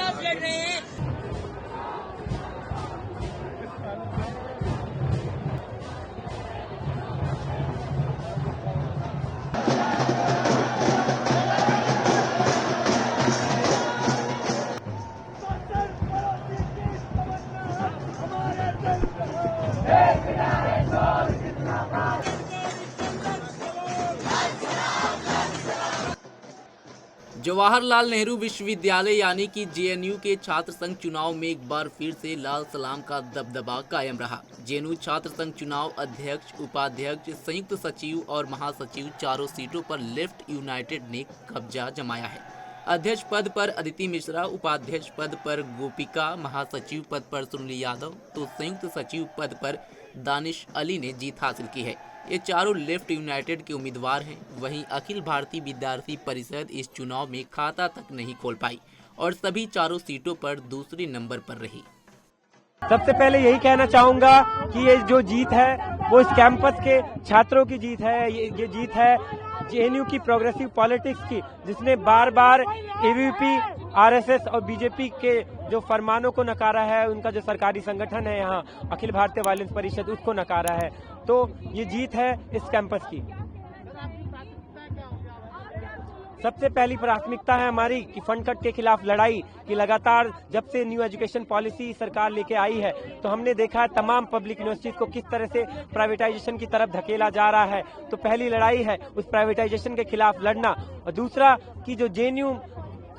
खिलाफ लड़ रहे हैं। जवाहरलाल नेहरू विश्वविद्यालय यानी कि जेएनयू के छात्र संघ चुनाव में एक बार फिर से लाल सलाम का दबदबा कायम रहा। जेएनयू छात्र संघ चुनाव अध्यक्ष, उपाध्यक्ष, संयुक्त सचिव और महासचिव चारों सीटों पर लेफ्ट यूनाइटेड ने कब्जा जमाया है। अध्यक्ष पद पर अदिति मिश्रा, उपाध्यक्ष पद पर गोपिका, महासचिव पद पर सुनील यादव तो संयुक्त सचिव पद पर दानिश अली ने जीत हासिल की है। ये चारों लेफ्ट यूनाइटेड के उम्मीदवार हैं। वहीं अखिल भारतीय विद्यार्थी परिषद इस चुनाव में खाता तक नहीं खोल पाई और सभी चारों सीटों पर दूसरे नंबर पर रही। सबसे पहले यही कहना चाहूंगा कि ये जो जीत है वो इस कैंपस के छात्रों की जीत है। ये जीत है जेएनयू की प्रोग्रेसिव पॉलिटिक्स की, जिसने बार बार एबीवीपी, आरएसएस और बीजेपी के जो फरमानों को नकारा है, उनका जो सरकारी संगठन है यहाँ अखिल भारतीय वायलेंस परिषद, उसको नकारा है। तो ये जीत है इस कैंपस की। सबसे पहली प्राथमिकता है हमारी कि फंड कट के खिलाफ लड़ाई की। लगातार जब से न्यू एजुकेशन पॉलिसी सरकार लेके आई है तो हमने देखा है तमाम पब्लिक यूनिवर्सिटीज को किस तरह से प्राइवेटाइजेशन की तरफ धकेला जा रहा है। तो पहली लड़ाई है उस प्राइवेटाइजेशन के खिलाफ लड़ना, और दूसरा कि जो जेएनयू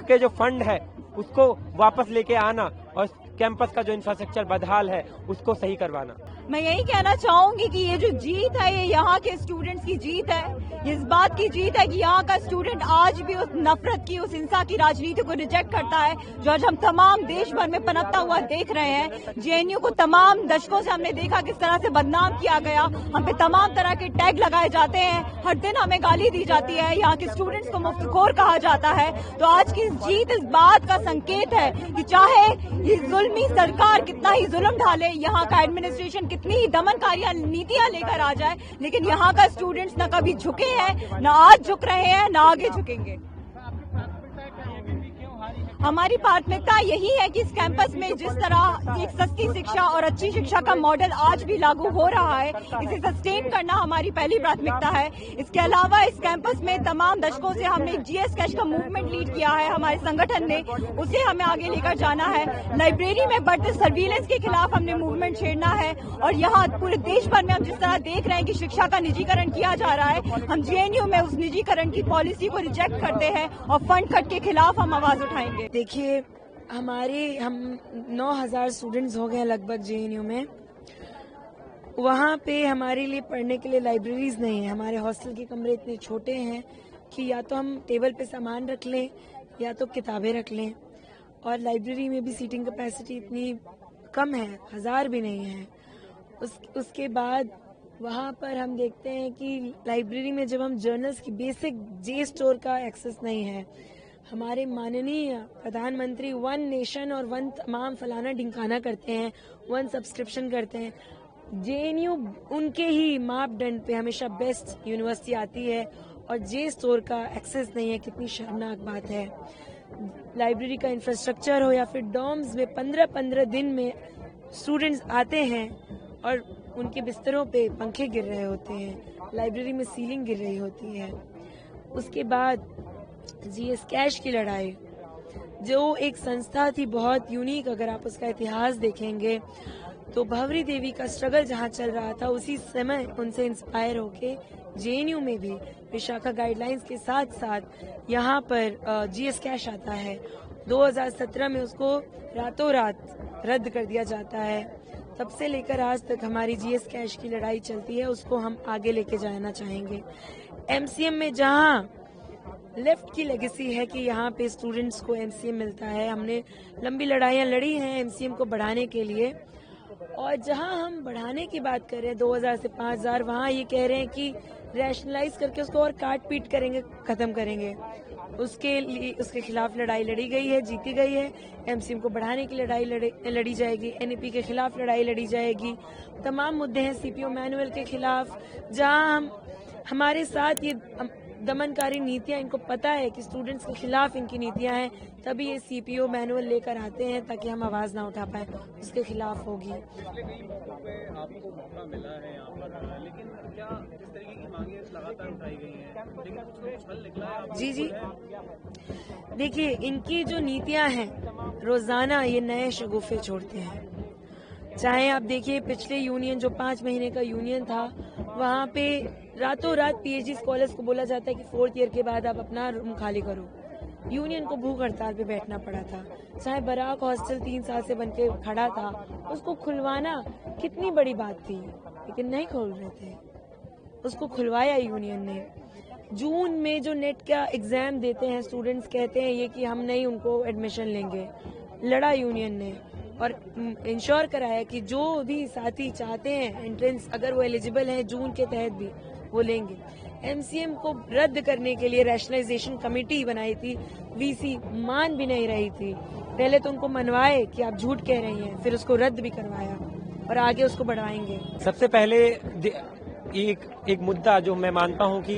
के जो फंड है उसको वापस लेके आना और कैंपस का जो इंफ्रास्ट्रक्चर बदहाल है उसको सही करवाना। मैं यही कहना चाहूंगी कि ये जो जीत है ये यहाँ के स्टूडेंट्स की जीत है। ये इस बात की जीत है कि यहाँ का स्टूडेंट आज भी उस नफरत की, उस हिंसा की राजनीति को रिजेक्ट करता है जो आज हम तमाम देश भर में पनपता हुआ देख रहे हैं। जेएनयू को तमाम दशकों से हमने देखा किस तरह से बदनाम किया गया। हम पे तमाम तरह के टैग लगाए जाते हैं, हर दिन हमें गाली दी जाती है, यहाँ के स्टूडेंट्स को मुफ्तखोर कहा जाता है। तो आज की जीत इस बात का संकेत है कि चाहे ये जुल्मी सरकार कितना ही जुल्म ढाले, यहाँ का एडमिनिस्ट्रेशन कितनी ही दमनकारी नीतियां लेकर आ जाए, लेकिन यहाँ का स्टूडेंट्स न कभी झुके हैं, न आज झुक रहे हैं, न आगे झुकेंगे। हमारी प्राथमिकता यही है कि इस कैंपस में जिस तरह एक सस्ती शिक्षा और अच्छी शिक्षा का मॉडल आज भी लागू हो रहा है, इसे सस्टेन करना हमारी पहली प्राथमिकता है। इसके अलावा इस कैंपस में तमाम दशकों से हमने जीएस कैश का मूवमेंट लीड किया है हमारे संगठन ने, उसे हमें आगे लेकर जाना है। लाइब्रेरी में बढ़ते सर्विलेंस के खिलाफ हमने मूवमेंट छेड़ना है, और यहाँ पूरे देश भर में हम जिस तरह देख रहे हैं कि शिक्षा का निजीकरण किया जा रहा है, हम जेएनयू में उस निजीकरण की पॉलिसी को रिजेक्ट करते हैं और फंड कट के खिलाफ हम आवाज उठाएंगे। देखिए, हम 9000 स्टूडेंट्स हो गए लगभग जेएनयू में। वहाँ पे हमारे लिए पढ़ने के लिए लाइब्रेरीज नहीं है। हमारे हॉस्टल के कमरे इतने छोटे हैं कि या तो हम टेबल पे सामान रख लें या तो किताबें रख लें, और लाइब्रेरी में भी सीटिंग कैपेसिटी इतनी कम है, 1000 भी नहीं है। उसके बाद वहाँ पर हम देखते हैं कि लाइब्रेरी में जब हम जर्नल्स की बेसिक जे स्टोर का एक्सेस नहीं है। हमारे माननीय प्रधानमंत्री वन नेशन और वन तमाम फलाना ढिंकाना करते हैं, वन सब्सक्रिप्शन करते हैं। जेएनयू उनके ही मापदंड पे हमेशा बेस्ट यूनिवर्सिटी आती है और जे स्टोर का एक्सेस नहीं है। कितनी शर्मनाक बात है। लाइब्रेरी का इंफ्रास्ट्रक्चर हो या फिर डॉर्म्स में 15-15 दिन में स्टूडेंट्स आते हैं और उनके बिस्तरों पे पंखे गिर रहे होते हैं, लाइब्रेरी में सीलिंग गिर रही होती है। उसके बाद जीएस कैश की लड़ाई, जो एक संस्था थी बहुत यूनिक, अगर आप उसका इतिहास देखेंगे तो भंवरी देवी का स्ट्रगल जहाँ चल रहा था, उसी समय उनसे इंस्पायर होके जेएनयू में भी विशाखा गाइडलाइंस के साथ साथ यहाँ पर जीएस कैश आता है। 2017 में उसको रातों रात रद्द कर दिया जाता है। तब से लेकर आज तक हमारी जीएस कैश की लड़ाई चलती है, उसको हम आगे लेके जाना चाहेंगे। एमसीएम में जहाँ लेफ्ट की लेगेसी है कि यहाँ पे स्टूडेंट्स को एमसीएम मिलता है, हमने लंबी लड़ाइयाँ लड़ी हैं एमसीएम को बढ़ाने के लिए, और जहाँ हम बढ़ाने की बात कर रहे हैं 2000 से 5000, वहाँ ये कह रहे हैं कि रैशनलाइज करके उसको और काट पीट करेंगे, खत्म करेंगे। उसके खिलाफ लड़ाई लड़ी गई है, जीती गई है। एमसीएम को बढ़ाने की लड़ाई लड़ी जाएगी, एनईपी के खिलाफ लड़ाई लड़ी जाएगी। तमाम मुद्दे हैं सीपीओ मैनुअल के खिलाफ, जहाँ हमारे साथ ये दमनकारी नीतियां, इनको पता है कि स्टूडेंट्स के खिलाफ इनकी नीतियां हैं, तभी ये सीपीओ मैनुअल लेकर आते हैं ताकि हम आवाज ना उठा पाए, उसके खिलाफ होगी। पिछले कई मौकों पे आपको मौका मिला है यहाँ पर, लेकिन क्या जिस तरीके की मांगे लगातार उठाई गई हैं, लेकिन कुछ तो फल निकला है? आपको जी देखिए, इनकी जो नीतियां हैं रोजाना ये नए शगुफे छोड़ते हैं। चाहे आप देखिए पिछले यूनियन जो 5 महीने का यूनियन था, वहाँ पे रातों रात पीएचडी स्कॉलर्स को बोला जाता है कि 4th ईयर के बाद आप अपना रूम खाली करो। यूनियन को भूख हड़ताल पे बैठना पड़ा था। चाहे बराक हॉस्टल 3 साल से बन के खड़ा था, उसको खुलवाना कितनी बड़ी बात थी, लेकिन नहीं खोल रहे थे, उसको खुलवाया यूनियन ने। जून में जो नेट का एग्जाम देते हैं स्टूडेंट्स, कहते हैं ये कि हम नहीं उनको एडमिशन लेंगे, लड़ा यूनियन ने और इंश्योर कराया कि जो भी साथी चाहते हैं एंट्रेंस, अगर वो एलिजिबल हैं जून के तहत भी, वो लेंगे। एमसीएम को रद्द करने के लिए रैशनलाइजेशन कमेटी बनाई थी, वीसी मान भी नहीं रही थी। पहले तो उनको मनवाए कि आप झूठ कह रही हैं, फिर उसको रद्द भी करवाया और आगे उसको बढ़ाएंगे। सबसे पहले एक मुद्दा जो मैं मानता हूं कि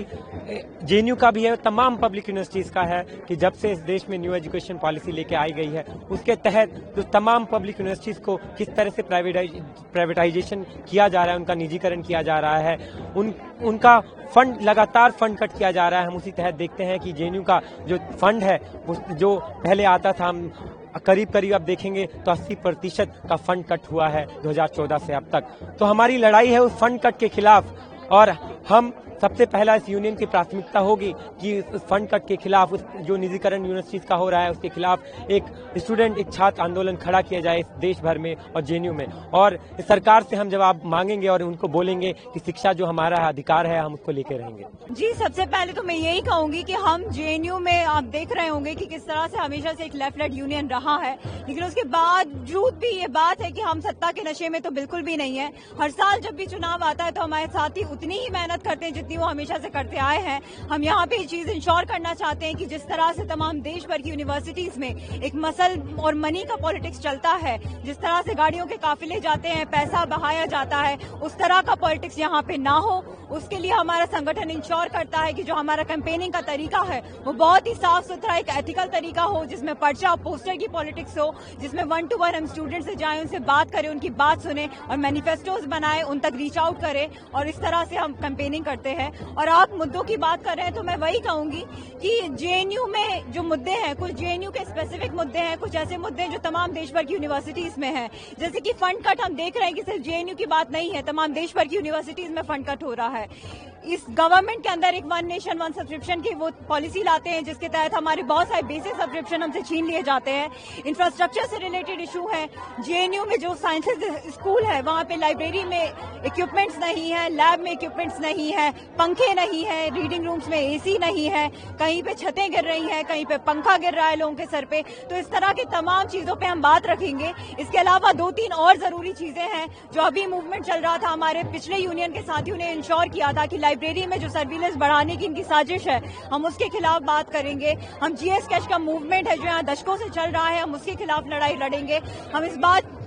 जेएनयू का भी है, तमाम पब्लिक यूनिवर्सिटीज का है कि जब से इस देश में न्यू एजुकेशन पॉलिसी लेके आई गई है, उसके तहत जो तमाम पब्लिक यूनिवर्सिटीज को किस तरह से प्राइवेटाइजेशन किया जा रहा है, उनका निजीकरण किया जा रहा है, उनका फंड लगातार फंड कट किया जा रहा है। हम उसी तहत देखते हैं कि जेएनयू का जो फंड है, जो पहले आता था, हम करीब आप देखेंगे तो 80% का फंड कट हुआ है 2014 से अब तक। तो हमारी लड़ाई है उस फंड कट के खिलाफ, और हम सबसे पहला इस यूनियन की प्राथमिकता होगी कि उस फंड कट के खिलाफ, उस जो निजीकरण यूनिवर्सिटीज का हो रहा है उसके खिलाफ एक छात्र आंदोलन खड़ा किया जाए इस देश भर में और जेएनयू में। और सरकार से हम जवाब मांगेंगे और उनको बोलेंगे कि शिक्षा जो हमारा अधिकार है, हम उसको लेके रहेंगे। जी, सबसे पहले तो मैं यही कहूंगी कि हम जेएनयू में आप देख रहे होंगे कि किस तरह से हमेशा से एक लेफ्ट राइट यूनियन रहा है, लेकिन उसके बावजूद भी ये बात है कि हम सत्ता के नशे में तो बिल्कुल भी नहीं है। हर साल जब भी चुनाव आता है तो हमारे साथी उतनी ही मेहनत करते हैं जितनी वो हमेशा से करते आए हैं। हम यहाँ पे ये चीज इंश्योर करना चाहते हैं कि जिस तरह से तमाम देश भर की यूनिवर्सिटीज में एक मसल और मनी का पॉलिटिक्स चलता है, जिस तरह से गाड़ियों के काफिले जाते हैं, पैसा बहाया जाता है, उस तरह का पॉलिटिक्स यहाँ पे ना हो, उसके लिए हमारा संगठन इंश्योर करता है कि जो हमारा कैंपेनिंग का तरीका है वो बहुत ही साफ सुथरा एक एथिकल तरीका हो, जिसमें पर्चा पोस्टर की पॉलिटिक्स हो, जिसमें 1-to-1 हम स्टूडेंट से जाएं, उनसे बात करें, उनकी बात सुने और मैनिफेस्टोज बनाए, उन तक रीच आउट करें, और इस तरह से हम कैंपेनिंग करते हैं। और आप मुद्दों की बात कर रहे हैं तो मैं वही कहूंगी कि जेएनयू में जो मुद्दे हैं, कुछ जेएनयू के स्पेसिफिक मुद्दे हैं, कुछ ऐसे मुद्दे हैं जो तमाम देश भर की यूनिवर्सिटीज में हैं, जैसे कि फंड कट। हम देख रहे हैं कि सिर्फ जेएनयू की बात नहीं है, तमाम देश भर की यूनिवर्सिटीज में फंड कट हो रहा है। इस गवर्नमेंट के अंदर एक 1 नेशन 1 सब्सक्रिप्शन की वो पॉलिसी लाते हैं, जिसके तहत हमारे बहुत सारे बेसिक सब्सक्रिप्शन हमसे छीन लिए जाते हैं। इंफ्रास्ट्रक्चर से रिलेटेड इशू है। जेएनयू में जो साइंसेज स्कूल है, वहाँ पे लाइब्रेरी में इक्विपमेंट्स नहीं है, लैब में इक्विपमेंट्स नहीं है, पंखे नहीं है, रीडिंग रूम्स में एसी नहीं है, कहीं पे छतें गिर रही हैं, कहीं पे पंखा गिर रहा है लोगों के सर पे। तो इस तरह की तमाम चीजों पे हम बात रखेंगे। इसके अलावा 2-3 और जरूरी चीजें हैं जो अभी मूवमेंट चल रहा था, हमारे पिछले यूनियन के साथियों ने इंश्योर किया था कि लाइब्रेरी में जो सर्विलेंस बढ़ाने की इनकी साजिश है, हम उसके खिलाफ बात करेंगे। हम जीएस कैश का मूवमेंट है जो यहाँ दशकों से चल रहा है, हम उसके खिलाफ लड़ाई लड़ेंगे। हम इस बात,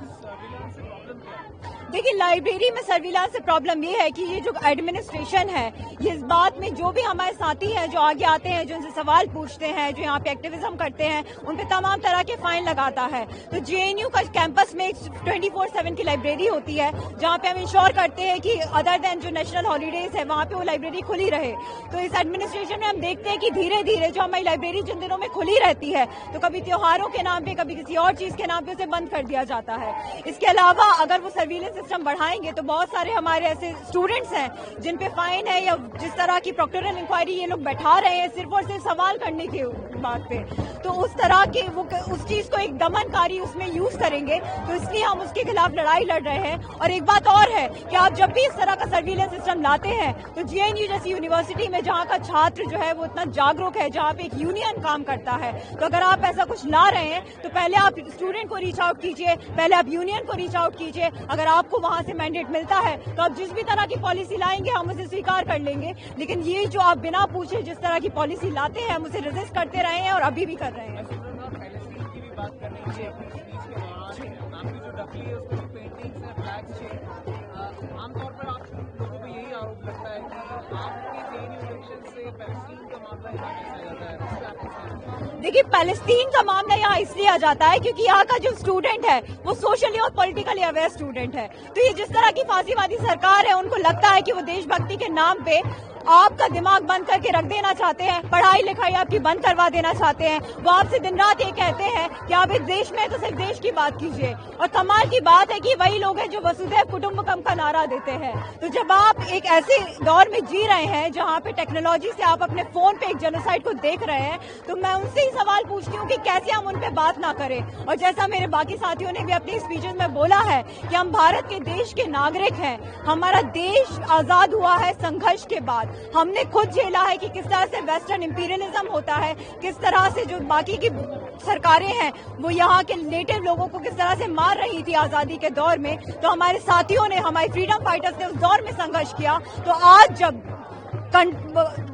देखिए, लाइब्रेरी में सर्विलांस से प्रॉब्लम ये है कि ये जो एडमिनिस्ट्रेशन है, ये इस बात में जो भी हमारे साथी हैं जो आगे आते हैं, जो उनसे सवाल पूछते हैं, जो यहाँ पे एक्टिविज्म करते हैं, उन पे तमाम तरह के फाइन लगाता है। तो जेएनयू का कैंपस में 24/7 की लाइब्रेरी होती है, जहाँ पे हम इंश्योर करते हैं कि अदर देन जो नेशनल हॉलीडेज है वहाँ पे वो लाइब्रेरी खुली रहे। तो इस एडमिनिस्ट्रेशन में हम देखते हैं कि धीरे धीरे जो हमारी लाइब्रेरी जिन दिनों में खुली रहती है, तो कभी त्योहारों के नाम पे, कभी किसी और चीज के नाम पे उसे बंद कर दिया जाता है। इसके अलावा अगर वो सर्विलेंस सिस्टम बढ़ाएंगे तो बहुत सारे हमारे ऐसे स्टूडेंट्स हैं जिन पे फाइन है, या जिस तरह की प्रोक्टोरल इंक्वायरी ये लोग बैठा रहे हैं सिर्फ और सिर्फ सवाल करने के बात पे, तो उस तरह के वो उस चीज को एक दमनकारी उसमें यूज करेंगे। तो इसलिए हम उसके खिलाफ लड़ाई लड़ रहे हैं। और एक बात और है कि आप जब भी इस तरह का सर्विलेंस सिस्टम लाते हैं, तो जेएनयू जैसी यूनिवर्सिटी में जहाँ का छात्र जो है वो इतना जागरूक है, जहाँ पे एक यूनियन काम करता है, तो अगर आप ऐसा कुछ ला रहे हैं तो पहले आप स्टूडेंट को रीच आउट कीजिए, पहले आप यूनियन को रीच आउट कीजिए। अगर आपको वहां से मैंडेट मिलता है तो आप जिस भी तरह की पॉलिसी लाएंगे हम उसे स्वीकार कर लेंगे। लेकिन ये जो आप बिना पूछे जिस तरह की पॉलिसी लाते हैं, हम उसे रेजिस्ट करते रहे हैं और अभी भी कर रहे हैं। की भी बात करनी चाहिए अपनी स्पीच के दौरान, आपकी जो डफली है उसको पेंटिंग्स है, फ्लैग्स है। आमतौर पर आप लोगों को यही आरोप लगता है कि आपके जेएनयू इलेक्शन से पैलेस्टीन देखिए, पैलेस्टीन का मामला यहाँ इसलिए आ जाता है क्योंकि यहाँ का जो स्टूडेंट है वो सोशली और पॉलिटिकली अवेयर स्टूडेंट है। तो ये जिस तरह की फांसीवादी सरकार है, उनको लगता है कि वो देशभक्ति के नाम पे आपका दिमाग बंद करके रख देना चाहते हैं, पढ़ाई लिखाई आपकी बंद करवा देना चाहते हैं। वो आपसे दिन रात ये कहते हैं कि आप इस देश में तो सिर्फ देश की बात कीजिए। और कमाल की बात है कि वही लोग हैं जो वसुधैव कुटुंबकम का नारा देते हैं। तो जब आप एक ऐसे दौर में जी रहे हैं जहाँ पे टेक्नोलॉजी से आप अपने फोन पे एक जेनोसाइड को देख रहे हैं, तो मैं उनसे ही सवाल पूछती हूँ कि कैसे हम उन पे बात ना करें। और जैसा मेरे बाकी साथियों ने भी अपनी स्पीचेस में बोला है कि हम भारत के देश के नागरिक हैं, हमारा देश आजाद हुआ है संघर्ष के बाद। हमने खुद झेला है कि किस तरह से वेस्टर्न इंपीरियलिज्म होता है, किस तरह से जो बाकी की सरकारें हैं वो यहाँ के नेटिव लोगों को किस तरह से मार रही थी आजादी के दौर में। तो हमारे साथियों ने, हमारे फ्रीडम फाइटर्स ने उस दौर में संघर्ष किया। तो आज जब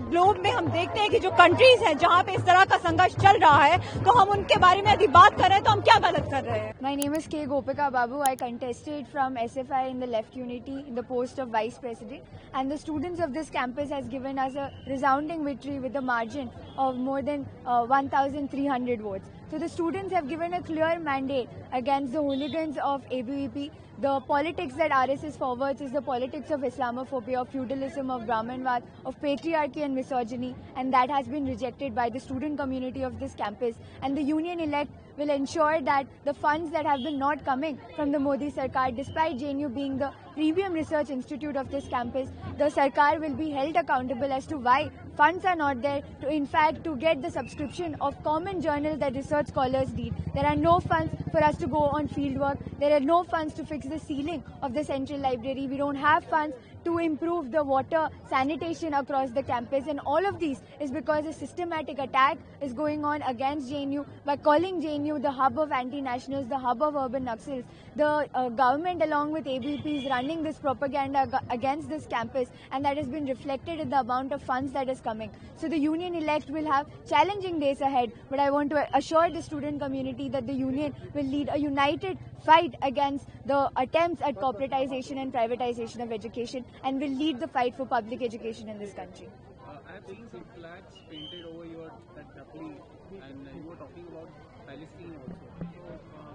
ग्लोब में हम देखते हैं कि जो कंट्रीज हैं जहाँ पे इस तरह का संघर्ष चल रहा है, तो हम उनके बारे में यदि बात कर रहे हैं तो हम क्या गलत कर रहे हैं। My name is K. Gopika Babu. I contested from SFI in the Left Unity in the post of Vice President, and the students of this campus has given us a resounding victory with a margin of more than 1,300 votes. So the students have given a clear mandate against the hooligans of ABVP. The politics that RSS forwards is the politics of Islamophobia, of feudalism, of Brahmanwad, of patriarchy and misogyny, and that has been rejected by the student community of this campus. And the union elect will ensure that the funds that have been not coming from the Modi Sarkar, despite JNU being the premium research institute of this campus, the Sarkar will be held accountable as to why funds are not there to, in fact, to get the subscription of common journals that research scholars need. There are no funds for us to go on field work. There are no funds to fix the ceiling of the central library. We don't have funds to improve the water sanitation across the campus, and all of these is because a systematic attack is going on against JNU by calling JNU the hub of anti-nationals, the hub of urban Naxals. The government along with ABP is running this propaganda against this campus, and that has been reflected in the amount of funds that is coming. So the union elect will have challenging days ahead, but I want to assure the student community that the union will lead a united fight against the attempts at corporatization and privatization of education, and will lead the fight for public education in this country. I have seen some flags painted over your that Dakli, and you were talking about Palestine also. So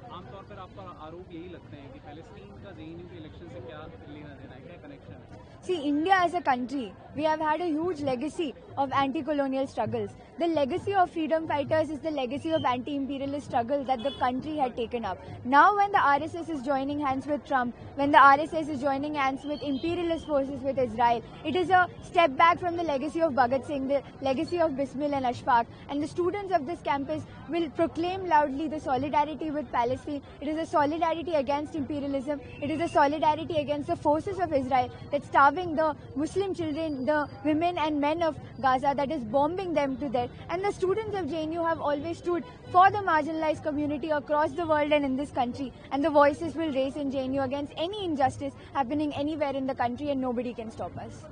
आमतौर पर आपका आरोप यही लगते हैं कि Palestine का JNU के इलेक्शन से क्या लेना देना है, क्या कनेक्शन है? See, India as a country, we have had a huge legacy of anti-colonial struggles. The legacy of freedom fighters is the legacy of anti-imperialist struggle that the country had taken up. Now when the RSS is joining hands with Trump, when the RSS is joining hands with imperialist forces with Israel, it is a step back from the legacy of Bhagat Singh, the legacy of Bismil and Ashfaq. And the students of this campus will proclaim loudly the solidarity with Palestine. It is a solidarity against imperialism. It is a solidarity against the forces of Israel that's starving the Muslim children, the women and men of Gaza, that is bombing them to death. And the students of JNU have always stood for the marginalized community across the world and in this country. And the voices will raise in JNU against any injustice happening anywhere in the country, and nobody can stop us.